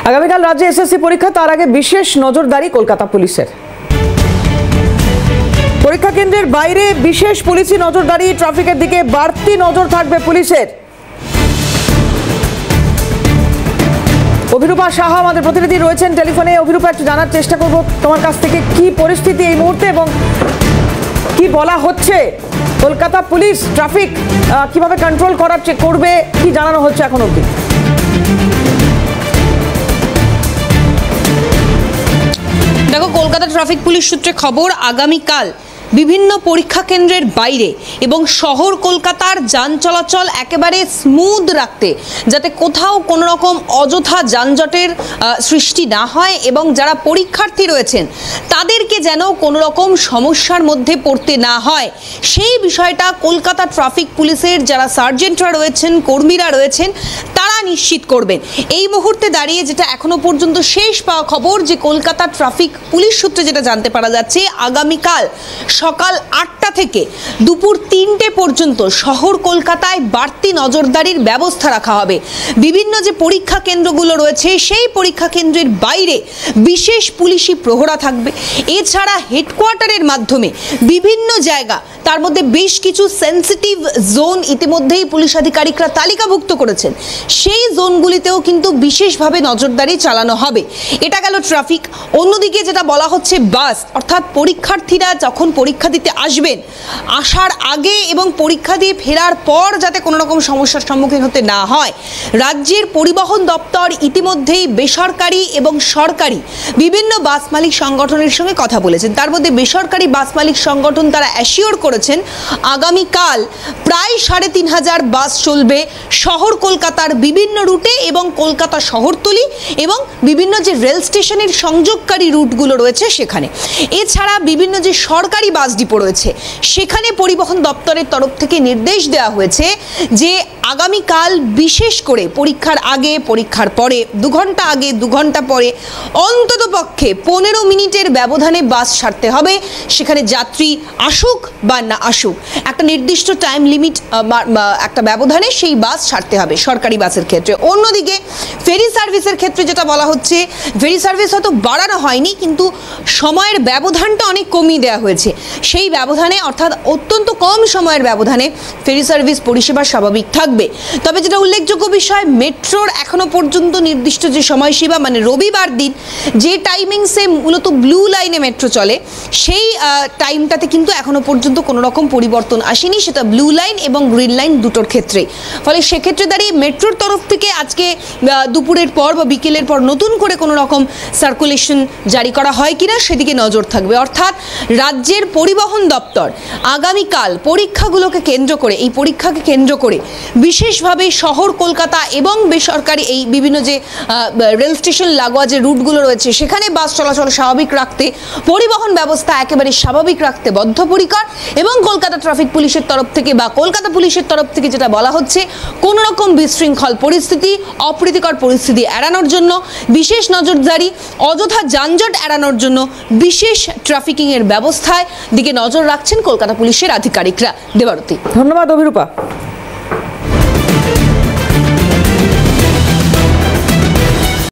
আগামীকাল রাজ্যে এসএসসি পরীক্ষা, তার আগে বিশেষ নজরদারি কলকাতা পুলিশের। পরীক্ষা কেন্দ্রের বাইরে বিশেষ পুলিশি নজরদারি, ট্রাফিকের দিকে বাড়তি নজর থাকবে পুলিশের। অভিরূপা সাহা আমাদের প্রতিনিধি রয়েছেন টেলিফোনে। অভিরূপা, একটু জানার চেষ্টা করব তোমার কাছ থেকে কি পরিস্থিতি এই মুহূর্তে এবং কি বলা হচ্ছে, কলকাতা পুলিশ ট্রাফিক কিভাবে কন্ট্রোল করবে, কি জানানো হচ্ছে এখন অবধি? দেখো, কলকাতা ট্রাফিক পুলিশ সূত্রে খবর, আগামীকাল বিভিন্ন পরীক্ষা কেন্দ্রের বাইরে এবং শহর কলকাতার যান চলাচল একেবারে স্মুথ রাখতে, যাতে কোথাও কোনো রকম অযথা যানজটের সৃষ্টি না হয় এবং যারা পরীক্ষার্থী রয়েছেন তাদেরকে যেন কোনো রকম সমস্যার মধ্যে পড়তে না হয়, সেই বিষয়টা কলকাতা ট্রাফিক পুলিশের যারা সার্জেন্টরা রয়েছেন, কর্মীরা রয়েছেন, তারা নিশ্চিত করবেন। এই মুহূর্তে দাঁড়িয়ে যেটা এখনো পর্যন্ত শেষ পাওয়া খবর, যে কলকাতা ট্রাফিক পুলিশ সূত্রে যেটা জানতে পারা যাচ্ছে, আগামীকাল সকাল 8টা থেকে দুপুর 3টে পর্যন্ত শহর কলকাতায় বাড়তি নজরদারির ব্যবস্থা রাখা হবে। বিভিন্ন যে পরীক্ষা কেন্দ্রগুলো রয়েছে সেই পরীক্ষা কেন্দ্রের বাইরে বিশেষ পুলিশি প্রহরা থাকবে। এছাড়া হেডকোয়ার্টারের মাধ্যমে বিভিন্ন জায়গা, তার মধ্যে বেশ কিছু সেন্সিটিভ জোন ইতিমধ্যেই পুলিশ আধিকারিকরা তালিকাভুক্ত করেছেন, সেই জোনগুলিতেও কিন্তু বিশেষভাবে নজরদারি চালানো হবে। এটা গেল ট্রাফিক। অন্যদিকে যেটা বলা হচ্ছে, বাস, অর্থাৎ পরীক্ষার্থীরা যখন পরীক্ষা দিতে আসবেন, আসার আগে এবং পরীক্ষা দিয়ে ফেরার পর যাতে কোনো রকম সমস্যার সম্মুখীন হতে না হয়, রাজ্যের পরিবহন দপ্তর ইতিমধ্যেই বেসরকারি এবং সরকারি বিভিন্ন বাস মালিক সংগঠনের সঙ্গে কথা বলেছেন। তার মধ্যে বেসরকারি বাস মালিক সংগঠন তারা অ্যাসিওর করেছেন আগামীকাল প্রায় 3500 বাস চলবে শহর কলকাতার বিভিন্ন রুটে এবং কলকাতা শহরতলি এবং বিভিন্ন যে রেল স্টেশনের সংযোগকারী রুটগুলো রয়েছে সেখানে। এছাড়া বিভিন্ন যে সরকারি বাস ডিপো রয়েছে সেখানে পরিবহন দপ্তরের তরফ থেকে নির্দেশ দেওয়া হয়েছে যে আগামীকাল বিশেষ করে পরীক্ষার আগে, পরীক্ষার পরে, 2 ঘন্টা আগে 2 ঘন্টা পরে অন্তত পক্ষে 15 মিনিটের ব্যবধানে বাস ছাড়তে হবে। সেখানে যাত্রী আসুক বা না আসুক, একটা নির্দিষ্ট টাইম লিমিট, একটা ব্যবধানে সেই বাস ছাড়তে হবে সরকারি বাসের ক্ষেত্রে। অন্যদিকে ফেরি সার্ভিসের ক্ষেত্রে যেটা বলা হচ্ছে, ফেরি সার্ভিস হয়তো বাড়ানো হয়নি, কিন্তু সময়ের ব্যবধানটা অনেক কমিয়ে দেওয়া হয়েছে। সেই ব্যবধানে, অর্থাৎ অত্যন্ত কম সময়ের ব্যবধানে ফেরি সার্ভিস পরিষেবা স্বাভাবিক থাকবে। তবে যেটা উল্লেখযোগ্য বিষয়, মেট্রোর এখনো পর্যন্ত নির্দিষ্ট যে সময়সীমা, মানে রবিবার দিন যে টাইমিংসে মূলত ব্লু লাইনে মেট্রো চলে, সেই টাইমটাতে কিন্তু এখনো পর্যন্ত কোনো রকম পরিবর্তন আসেনি, সেটা ব্লু লাইন এবং গ্রিন লাইন দুটোর ক্ষেত্রে। ফলে সেক্ষেত্রে দাঁড়িয়ে মেট্রোর তরফ থেকে আজকে দুপুরের পর বা বিকেলের পর নতুন করে কোনো রকম সার্কুলেশন জারি করা হয় কিনা সেদিকে নজর থাকবে। অর্থাৎ রাজ্যের পরিবহন দপ্তর আগামীকাল পরীক্ষাগুলোকে কেন্দ্র করে, এই পরীক্ষাকে কেন্দ্র করে বিশেষভাবে শহর কলকাতা এবং বেসরকারি এই বিভিন্ন যে রেল স্টেশন লাগোয়া যে রুটগুলো রয়েছে সেখানে বাস চলাচল স্বাভাবিক রাখতে, পরিবহন ব্যবস্থা একেবারে স্বাভাবিক রাখতে বদ্ধপরিকর। এবং কলকাতা ট্রাফিক পুলিশের তরফ থেকে বা কলকাতা পুলিশের তরফ থেকে যেটা বলা হচ্ছে, কোনো রকম বিশৃঙ্খল পরিস্থিতি, অপ্রীতিকর পরিস্থিতি এড়ানোর জন্য বিশেষ নজরদারি, অযথা যানজট এড়ানোর জন্য বিশেষ ট্রাফিকিংয়ের ব্যবস্থায় দিকে নজর রাখছেন কলকাতা পুলিশের আধিকারিকরা। দেবারতী, ধন্যবাদ অভিরূপা।